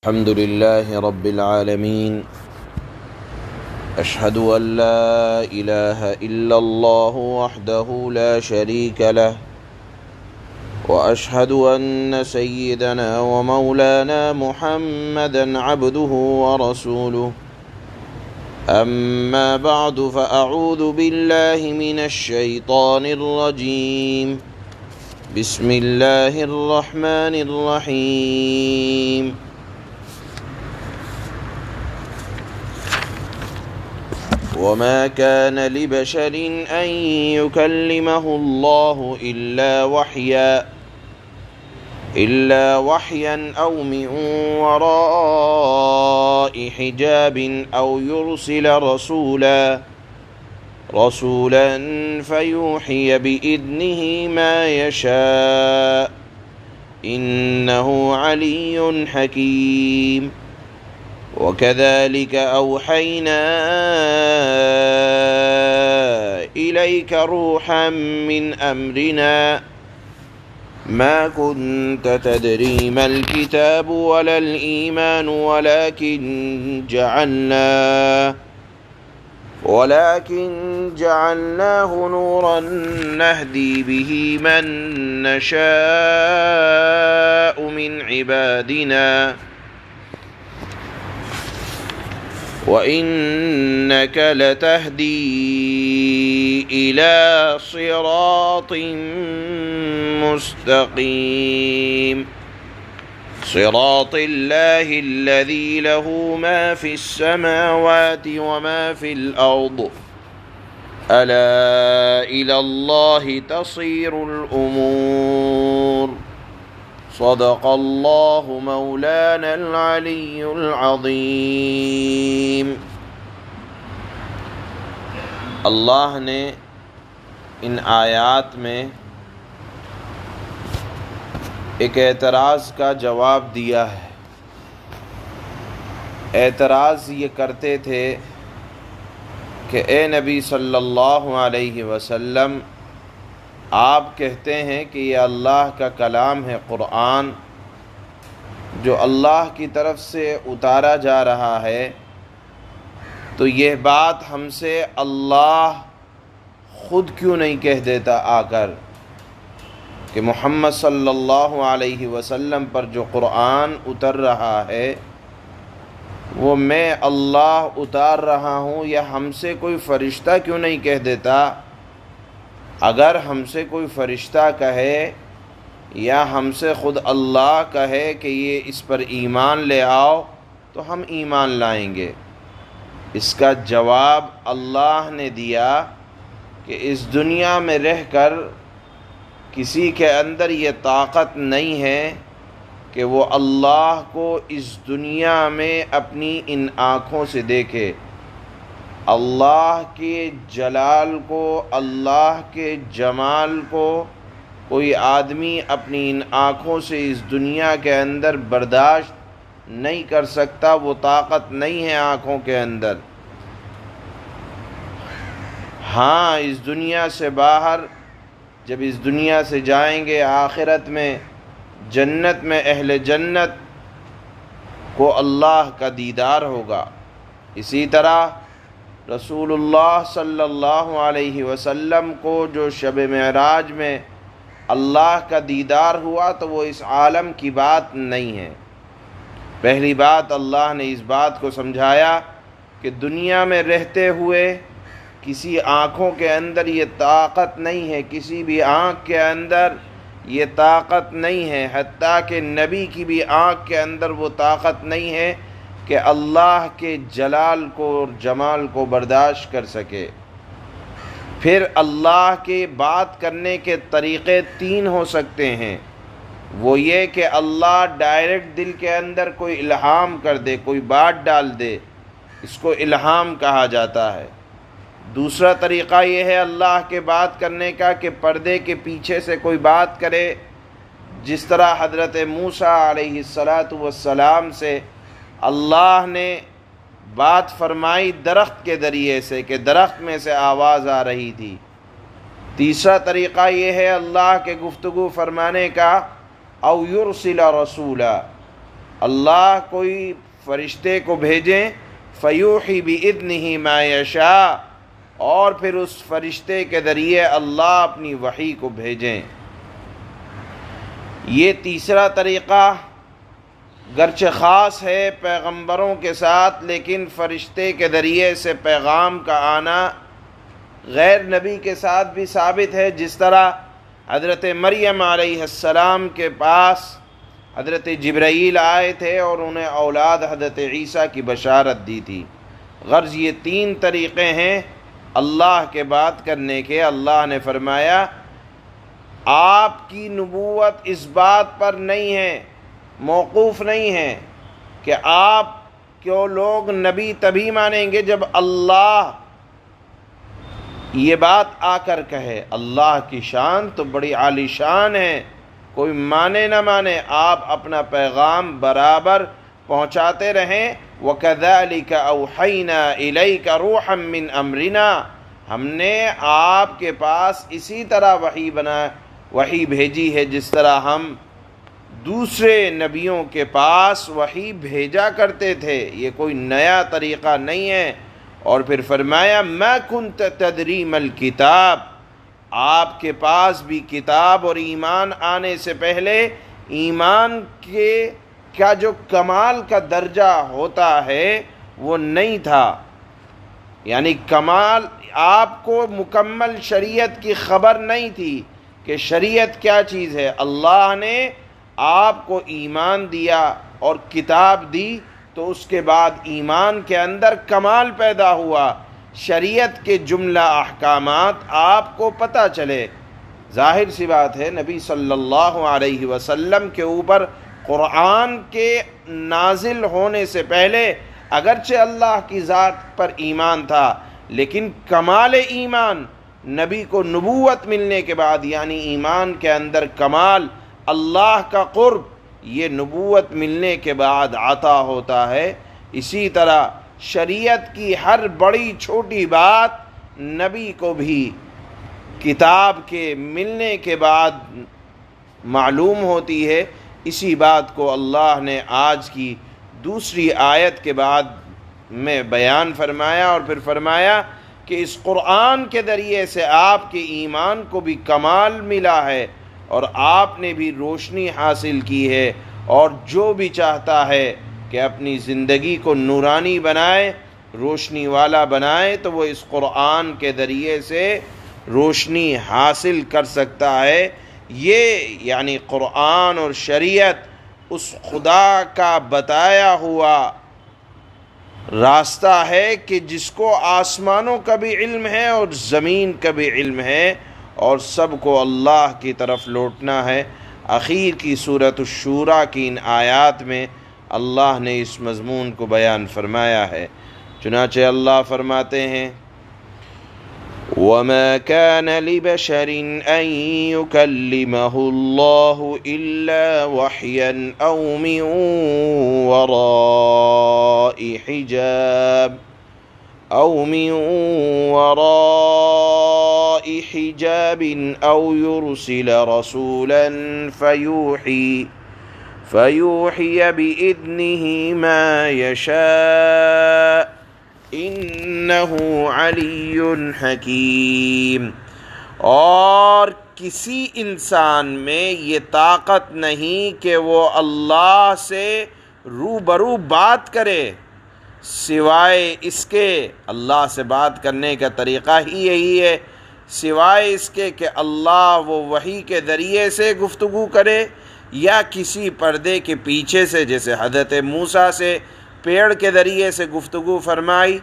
الحمد لله رب العالمين. أشهد أن لا إله إلا الله وحده لا شريك له، وأشهد أن سيدنا ومولانا محمدا عبده ورسوله. أما بعد، فأعوذ بالله من الشيطان الرجيم. بسم الله الرحمن الرحيم. وما كان لبشر أن يكلمه الله إلا وحيا أو من وراء حجاب أو يرسل رسولا فيوحي بإذنه ما يشاء، إنه علي حكيم. وكذلك أوحينا إليك روحا من أمرنا ما كنت تدري ما الكتاب ولا الإيمان ولكن جعلناه نورا نهدي به من نشاء من عبادنا، وإنك لتهدي إلى صراط مستقيم، صراط الله الذي له ما في السماوات وما في الأرض، ألا إلى الله تصير الأمور. صدق اللہ مولانا العلی العظیم۔ اللہ نے ان آیات میں ایک اعتراض کا جواب دیا ہے۔ اعتراض یہ کرتے تھے کہ اے نبی صلی اللہ علیہ وسلم، آپ کہتے ہیں کہ یہ اللہ کا کلام ہے، قرآن جو اللہ کی طرف سے اتارا جا رہا ہے، تو یہ بات ہم سے اللہ خود کیوں نہیں کہہ دیتا آ کر کہ محمد صلی اللہ علیہ وسلم پر جو قرآن اتر رہا ہے وہ میں اللہ اتار رہا ہوں، یا ہم سے کوئی فرشتہ کیوں نہیں کہہ دیتا؟ اگر ہم سے کوئی فرشتہ کہے یا ہم سے خود اللہ کہے کہ یہ اس پر ایمان لے آؤ تو ہم ایمان لائیں گے۔ اس کا جواب اللہ نے دیا کہ اس دنیا میں رہ کر کسی کے اندر یہ طاقت نہیں ہے کہ وہ اللہ کو اس دنیا میں اپنی ان آنکھوں سے دیکھے، اللہ کے جلال کو، اللہ کے جمال کو کوئی آدمی اپنی ان آنکھوں سے اس دنیا کے اندر برداشت نہیں کر سکتا، وہ طاقت نہیں ہے آنکھوں کے اندر۔ ہاں، اس دنیا سے باہر جب اس دنیا سے جائیں گے، آخرت میں جنت میں اہل جنت کو اللہ کا دیدار ہوگا۔ اسی طرح رسول اللہ صلی اللہ علیہ وسلم کو جو شب معراج میں اللہ کا دیدار ہوا تو وہ اس عالم کی بات نہیں ہے۔ پہلی بات اللہ نے اس بات کو سمجھایا کہ دنیا میں رہتے ہوئے کسی آنکھوں کے اندر یہ طاقت نہیں ہے، کسی بھی آنکھ کے اندر یہ طاقت نہیں ہے، حتیٰ کہ نبی کی بھی آنکھ کے اندر وہ طاقت نہیں ہے کہ اللہ کے جلال کو اور جمال کو برداشت کر سکے۔ پھر اللہ کے بات کرنے کے طریقے تین ہو سکتے ہیں، وہ یہ کہ اللہ ڈائریکٹ دل کے اندر کوئی الہام کر دے، کوئی بات ڈال دے، اس کو الہام کہا جاتا ہے۔ دوسرا طریقہ یہ ہے اللہ کے بات کرنے کا کہ پردے کے پیچھے سے کوئی بات کرے، جس طرح حضرت موسیٰ علیہ السلام سے اللہ نے بات فرمائی درخت کے ذریعے سے کہ درخت میں سے آواز آ رہی تھی۔ تیسرا طریقہ یہ ہے اللہ کے گفتگو فرمانے کا، او یرسل رسولا، اللہ کوئی فرشتے کو بھیجیں، فیوحی بِإِذْنِهِ مَا یشاء، اور پھر اس فرشتے کے ذریعے اللہ اپنی وحی کو بھیجیں۔ یہ تیسرا طریقہ گرچہ خاص ہے پیغمبروں کے ساتھ، لیکن فرشتے کے ذریعے سے پیغام کا آنا غیر نبی کے ساتھ بھی ثابت ہے۔ جس طرح حضرت مریم علیہ السلام کے پاس حضرت جبرائیل آئے تھے اور انہیں اولاد حضرت عیسیٰ کی بشارت دی تھی۔ غرض یہ تین طریقے ہیں اللہ کے بات کرنے کے۔ اللہ نے فرمایا آپ کی نبوت اس بات پر نہیں ہے، موقوف نہیں ہے کہ آپ کو لوگ نبی تبھی مانیں گے جب اللہ یہ بات آ کر کہے۔ اللہ کی شان تو بڑی عالی شان ہے، کوئی مانے نہ مانے آپ اپنا پیغام برابر پہنچاتے رہیں۔ وَكَذَلِكَ أَوْحَيْنَا إِلَيْكَ رُوحًا مِّنْ أَمْرِنَا، ہم نے آپ کے پاس اسی طرح وحی بھیجی ہے جس طرح ہم دوسرے نبیوں کے پاس وحی بھیجا کرتے تھے۔ یہ کوئی نیا طریقہ نہیں ہے۔ اور پھر فرمایا مَا كُنْتَ تَدْرِي مَا الْكِتَابُ، آپ کے پاس بھی کتاب اور ایمان آنے سے پہلے ایمان کا جو کمال کا درجہ ہوتا ہے وہ نہیں تھا، یعنی کمال آپ کو مکمل شریعت کی خبر نہیں تھی کہ شریعت کیا چیز ہے۔ اللہ نے آپ کو ایمان دیا اور کتاب دی تو اس کے بعد ایمان کے اندر کمال پیدا ہوا، شریعت کے جملہ احکامات آپ کو پتہ چلے۔ ظاہر سی بات ہے نبی صلی اللہ علیہ وسلم کے اوپر قرآن کے نازل ہونے سے پہلے اگرچہ اللہ کی ذات پر ایمان تھا، لیکن کمال ایمان نبی کو نبوت ملنے کے بعد، یعنی ایمان کے اندر کمال، اللہ کا قرب، یہ نبوت ملنے کے بعد عطا ہوتا ہے۔ اسی طرح شریعت کی ہر بڑی چھوٹی بات نبی کو بھی کتاب کے ملنے کے بعد معلوم ہوتی ہے۔ اسی بات کو اللہ نے آج کی دوسری آیت کے بعد میں بیان فرمایا، اور پھر فرمایا کہ اس قرآن کے ذریعے سے آپ کے ایمان کو بھی کمال ملا ہے اور آپ نے بھی روشنی حاصل کی ہے، اور جو بھی چاہتا ہے کہ اپنی زندگی کو نورانی بنائے، روشنی والا بنائے، تو وہ اس قرآن کے ذریعے سے روشنی حاصل کر سکتا ہے۔ یہ یعنی قرآن اور شریعت اس خدا کا بتایا ہوا راستہ ہے کہ جس کو آسمانوں کا بھی علم ہے اور زمین کا بھی علم ہے، اور سب کو اللہ کی طرف لوٹنا ہے۔ اخیر کی سورۃ الشورى کی ان آیات میں اللہ نے اس مضمون کو بیان فرمایا ہے۔ چنانچہ اللہ فرماتے ہیں وَمَا كَانَ لِبَشَرٍ أَن يُكَلِّمَهُ اللَّهُ إِلَّا وَحْيًا أَوْ مِن وَرَاءِ حِجَابٍ أَوْ يُرْسِلَ رَسُولًا فَيُوحِيَ بِإِذْنِهِ مَا يَشَاءُ إِنَّهُ عَلِيٌّ حَكِيمٌ۔ اور کسی انسان میں یہ طاقت نہیں کہ وہ اللہ سے روبرو بات کرے، سوائے اس کے، اللہ سے بات کرنے کا طریقہ ہی یہی ہے، سوائے اس کے کہ اللہ وہ وحی کے ذریعے سے گفتگو کرے یا کسی پردے کے پیچھے سے، جیسے حضرت موسیٰ سے پیڑ کے ذریعے سے گفتگو فرمائی،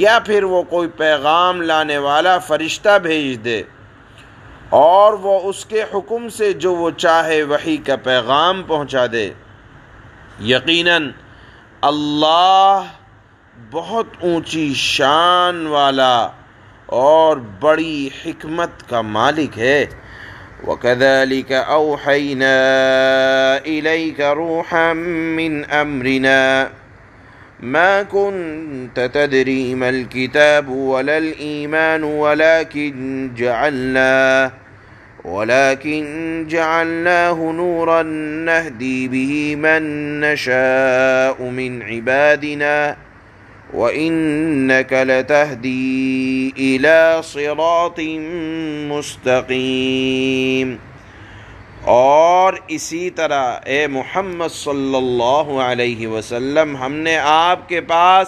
یا پھر وہ کوئی پیغام لانے والا فرشتہ بھیج دے اور وہ اس کے حکم سے جو وہ چاہے وحی کا پیغام پہنچا دے۔ یقیناً اللہ بہت اونچی شان والا اور بڑی حکمت کا مالک ہے۔ وَكَذَلِكَ أَوْحَيْنَا إِلَيْكَ رُوحًا مِّنْ أَمْرِنَا مَا كُنْتَ تَدْرِي مَا الْكِتَابُ وَلَا الْإِيمَانُ ولكن جعلناه نورا نهدي به من نشاء من عبادنا وإنك لتهدي إلى صراط مستقیم۔ اور اسی طرح اے محمد صلی اللہ علیہ وسلم ہم نے آپ کے پاس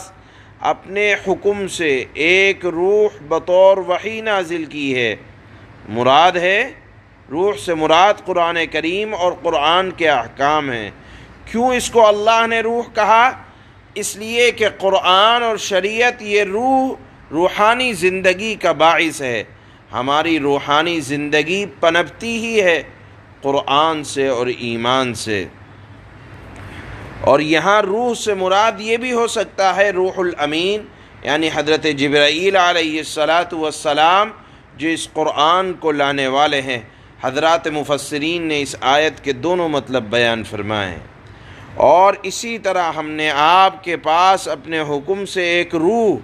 اپنے حکم سے ایک روح بطور وحی نازل کی ہے۔ مراد ہے، روح سے مراد قرآن کریم اور قرآن کے احکام ہیں۔ کیوں اس کو اللہ نے روح کہا؟ اس لیے کہ قرآن اور شریعت یہ روحانی زندگی کا باعث ہے۔ ہماری روحانی زندگی پنپتی ہی ہے قرآن سے اور ایمان سے۔ اور یہاں روح سے مراد یہ بھی ہو سکتا ہے روح الامین، یعنی حضرت جبرائیل علیہ السلام جو اس قرآن کو لانے والے ہیں۔ حضرات مفسرین نے اس آیت کے دونوں مطلب بیان فرمائے ہیں۔ اور اسی طرح ہم نے آپ کے پاس اپنے حکم سے ایک روح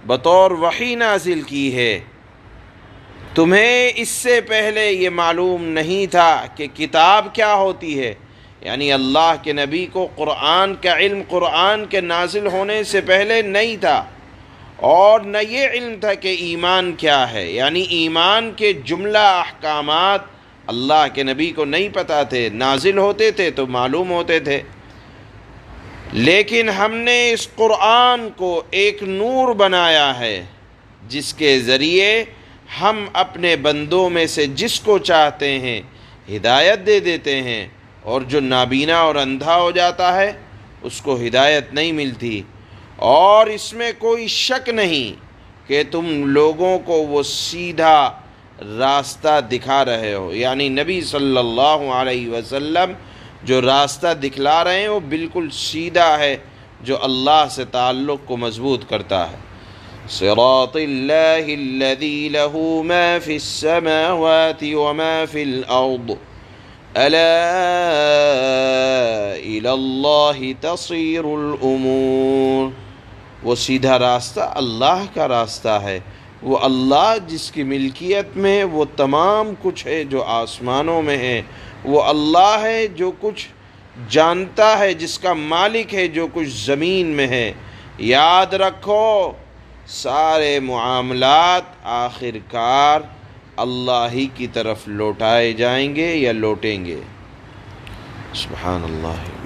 بطور وحی نازل کی ہے۔ تمہیں اس سے پہلے یہ معلوم نہیں تھا کہ کتاب کیا ہوتی ہے، یعنی اللہ کے نبی کو قرآن کا علم قرآن کے نازل ہونے سے پہلے نہیں تھا، اور نہ یہ علم تھا کہ ایمان کیا ہے، یعنی ایمان کے جملہ احکامات اللہ کے نبی کو نہیں پتہ تھے، نازل ہوتے تھے تو معلوم ہوتے تھے۔ لیکن ہم نے اس قرآن کو ایک نور بنایا ہے جس کے ذریعے ہم اپنے بندوں میں سے جس کو چاہتے ہیں ہدایت دے دیتے ہیں، اور جو نابینا اور اندھا ہو جاتا ہے اس کو ہدایت نہیں ملتی۔ اور اس میں کوئی شک نہیں کہ تم لوگوں کو وہ سیدھا راستہ دکھا رہے ہو، یعنی نبی صلی اللہ علیہ وسلم جو راستہ دکھلا رہے ہیں وہ بالکل سیدھا ہے، جو اللہ سے تعلق کو مضبوط کرتا ہے۔ صراط اللہ الذی لہ ما فی السماوات وما فی الارض الا الی اللہ تصیر الامور۔ وہ سیدھا راستہ اللہ کا راستہ ہے، وہ اللہ جس کی ملکیت میں وہ تمام کچھ ہے جو آسمانوں میں ہے، وہ اللہ ہے جو کچھ جانتا ہے، جس کا مالک ہے جو کچھ زمین میں ہے۔ یاد رکھو سارے معاملات آخر کار اللہ ہی کی طرف لوٹائے جائیں گے یا لوٹیں گے۔ سبحان اللہ۔